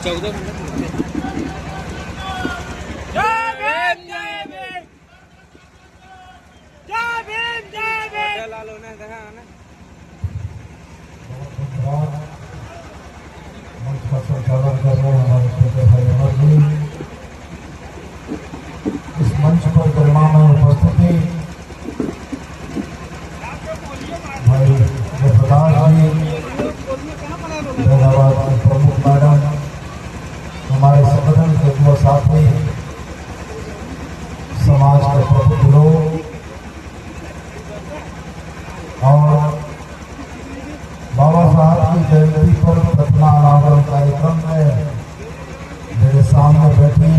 14 लालो ने देखा ना मंच का संचालन कर रहे हैं हमारे छोटे भाई अमर जी। इस मंच पर गरिमा में उपस्थिति भाई जयप्रकाश जी, फैजाबाद के प्रमुख मैडम, हमारे संगठन के युवा साथी, समाज के प्रमुख लोग और बाबा साहब की जयंती पर प्रतिमा अनावरण कार्यक्रम में मेरे सामने बैठी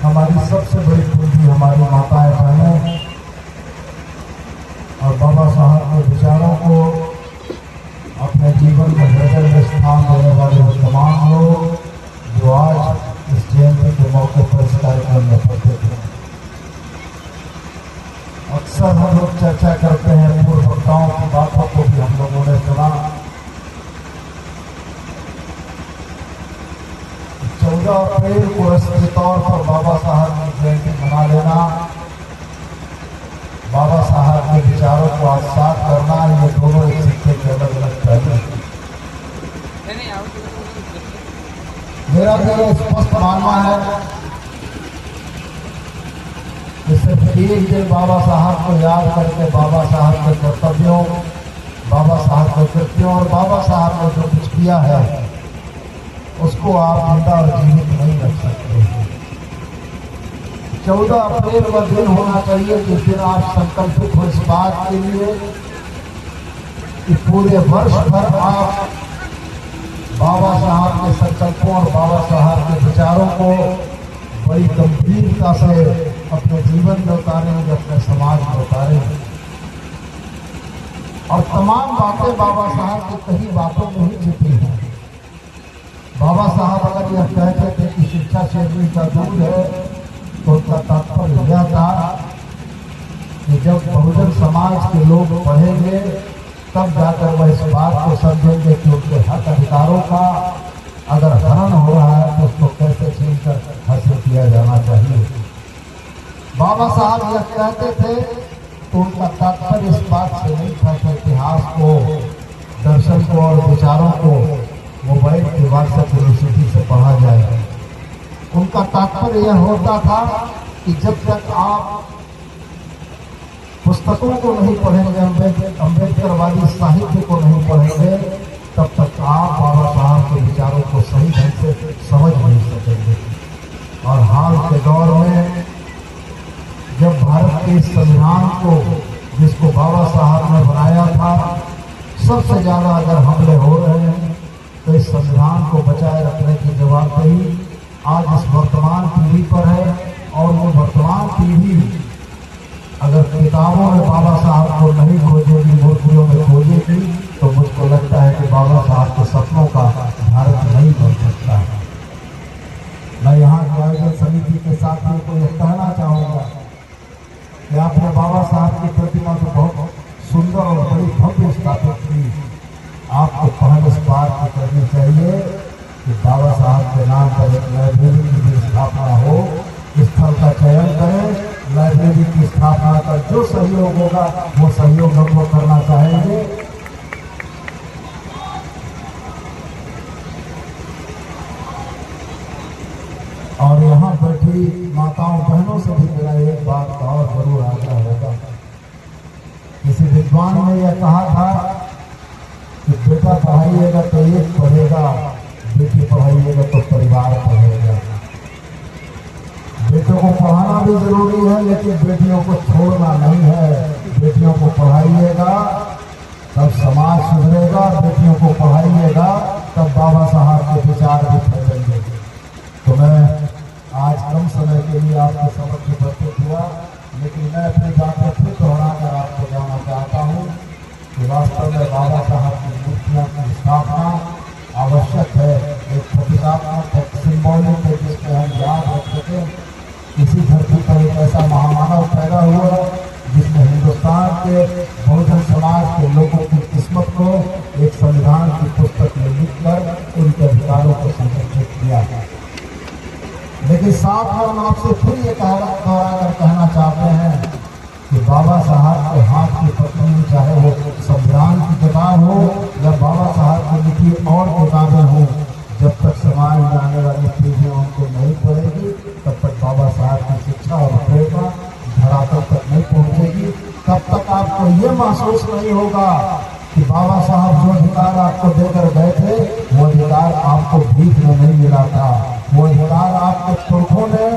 हमारी सबसे बड़ी पूंजी हमारी माताएं बहनें और बाबा साहब के विचारों को अपने जीवन में हृदय में स्थान देने वाले वो तमाम लोग जो आज इस जयंती के मौके पर इस कार्यक्रम में उपस्थित हैं। अक्सर हम लोग चर्चा करते हैं, पूर्व वक्ताओं की बातों को भी हम लोगों ने सुना। 14 अप्रैल को राष्ट्रीय तौर पर बाबा साहब की जयंती मना लेना, बाबा साहब के विचारों को आत्मसात करना, ये दोनों एक सिक्के के अलग अलग पहलू हैं। मेरा तो स्पष्ट मानना है कि सिर्फ एक दिन बाबा साहब को याद करके बाबा साहब के कर्तव्यों, बाबा साहब के कृत्यों और बाबा साहब ने जो कुछ किया है उसको आप जिंदा और जीवित नहीं रख सकते। 14 अप्रैल का दिन होना चाहिए जिस दिन आप संकल्पित हो इस बात के लिए कि पूरे वर्ष भर आप बाबा साहब के संकल्पों और बाबा साहब के विचारों को बड़ी गंभीरता से अपने जीवन में उतारेंगे, अपने समाज में उतारेंगे। और तमाम बातें बाबा साहब की कई बातों में ही छिपी हैं। बाबा साहब अगर यह कहते थे कि शिक्षा शेरनी का दूध है तो उसका तात्पर्य यह था कि जब बहुजन समाज के लोग पढ़ेंगे तब जाकर वह इस बात को समझेंगे कि उनके हक अधिकारों का अगर हनन हो रहा है तो उसको कैसे छीनकर हासिल किया जाना चाहिए। बाबा साहब यह कहते थे तो उनका तात्पर्य इस बात से नहीं था कि इतिहास को, दर्शन को और विचारों को मोबाइल के व्हाट्सएप यूनिवर्सिटी से पढ़ा जाए। उनका तात्पर्य यह होता था कि जब तक आप पुस्तकों को नहीं पढ़ेंगे, अम्बेडकरवादी साहित्य को नहीं पढ़ेंगे, तब तक आप बाबा साहब के विचारों को सही ढंग से समझ नहीं सकेंगे। और हाल के दौर में जब भारत के संविधान को, जिसको बाबा साहब ने बनाया था, सबसे ज्यादा अगर हमले हो रहे हैं तो इस संविधान को बचाए रखने की जवाबदेही आज इस वर्तमान पीढ़ी पर है। और वो वर्तमान पीढ़ी अगर किताबों में बाबा साहब को नहीं खोजेगी, मूर्तियों में खोजेगी, तो मुझको लगता है कि बाबा साहब के सपनों का भारत नहीं बन सकता है। मैं यहाँ के आयोजन समिति के साथियों को यह कहना चाहूँगा कि आपने बाबा साहब की प्रतिमा तो बहुत सुंदर और बड़ी भव्य स्थापित की, आपको पहल इस बात की करनी चाहिए कि बाबा साहब के नाम पर एक लाइब्रेरी की भी स्थापना हो। स्थल का चयन करें, लाइब्रेरी की स्थापना का जो सहयोग होगा वो सहयोग हम लोग करना चाहेंगे। और यहाँ बैठी माताओं बहनों से भी मेरा एक बात का और जरूर आग्रह होगा। किसी विद्वान ने यह कहा था कि बेटा पढ़ाइएगा तो एक पढ़ेगा, बेटी पढ़ाइएगा तो परिवार पढ़ेगा। बेटों को पढ़ाना भी जरूरी है, लेकिन बेटियों को छोड़ना नहीं है। बेटियों को पढ़ाइएगा तब समाज सुधरेगा, बेटियों को पढ़ाइएगा तब बाबा साहब के विचार भी फैलेंगे। तो मैं आज कम समय के लिए आपके समक्ष उपस्थित हुआ, लेकिन मैं अपनी बातें फिर दोहराकर आपको जानना चाहता हूँ कि वास्तव में बाबा साहब की मूर्तियों की स्थापना आवश्यक है। एक प्रतीकात्मक, एक सिंबॉलिक है जिसको हम याद रख सकें। इसी धरती पर एक ऐसा महामानव पैदा हुआ जिसने हिंदुस्तान के बहुजन समाज के लोगों की किस्मत को एक संविधान की पुस्तक में लिखकर उनके अधिकारों को लेकिन साथ में हम आपसे फिर ये दोहरा कर कहना चाहते हैं कि बाबा साहब के हाथ की पत्नी में चाहे वो संविधान की किताब हो या बाबा साहब की लिखी और किताबें हों, जब तक समाज में आने वाली पीढ़ियाँ उनको नहीं पढ़ेगी तब तक बाबा साहब की शिक्षा और प्रेरणा धरातल तक नहीं पहुँचेगी। तब तक आपको ये महसूस नहीं होगा कि बाबा साहब जो अधिकार आपको देकर गए थे वो अधिकार आपको भीख में नहीं मिला था, वो अधिकार आपके पुरखों ने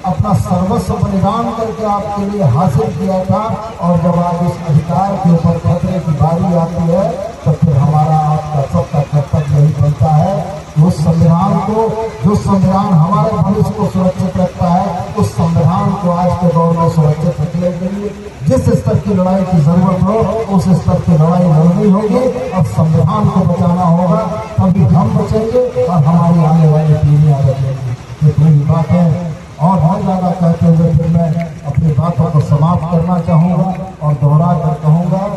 अपना सर्वस्व बलिदान करके आपके लिए हासिल किया था। और जब आप इस अधिकार के ऊपर खतरे की बारी आती है तो फिर हमारा आपका सबका कर्तव्य यही बनता है कि उस संविधान को, जो संविधान हमारे भविष्य को सुरक्षित रखता है, उस संविधान को आज के दौर में सुरक्षित रखने के लिए जिस स्तर की लड़ाई की जरूरत हो उस स्तर की लड़ाई लड़नी होगी और संविधान को बचाना होगा। तभी हम बचेंगे और हमारी आने वाली पीढ़ियां बचेंगी। ये पूरी बात है और बहुत ज़्यादा कहते हुए फिर मैं अपनी बातों को समाप्त करना चाहूँगा और दोहरा कर कहूँगा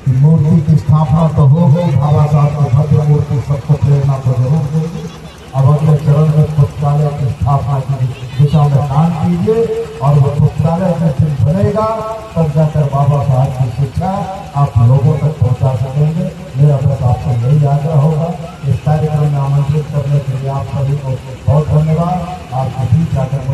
कि मूर्ति की स्थापना तो हो गई, बाबा साहब की भव्य मूर्ति सबको प्रेरणा तो जरूर देगी। अब अगले चरण में पुस्तकालय की स्थापना की दिशा में काम कीजिए और वो पुस्तकालय जिस दिन बनेगा तब जाकर बाबा साहब की शिक्षा आप लोगों तक पहुँचा सकेंगे। मेरा बस आपसे यही आग्रह होगा। इस कार्यक्रम में आमंत्रित करने के लिए आप सभी को बहुत धन्यवाद। आप अभी जाकर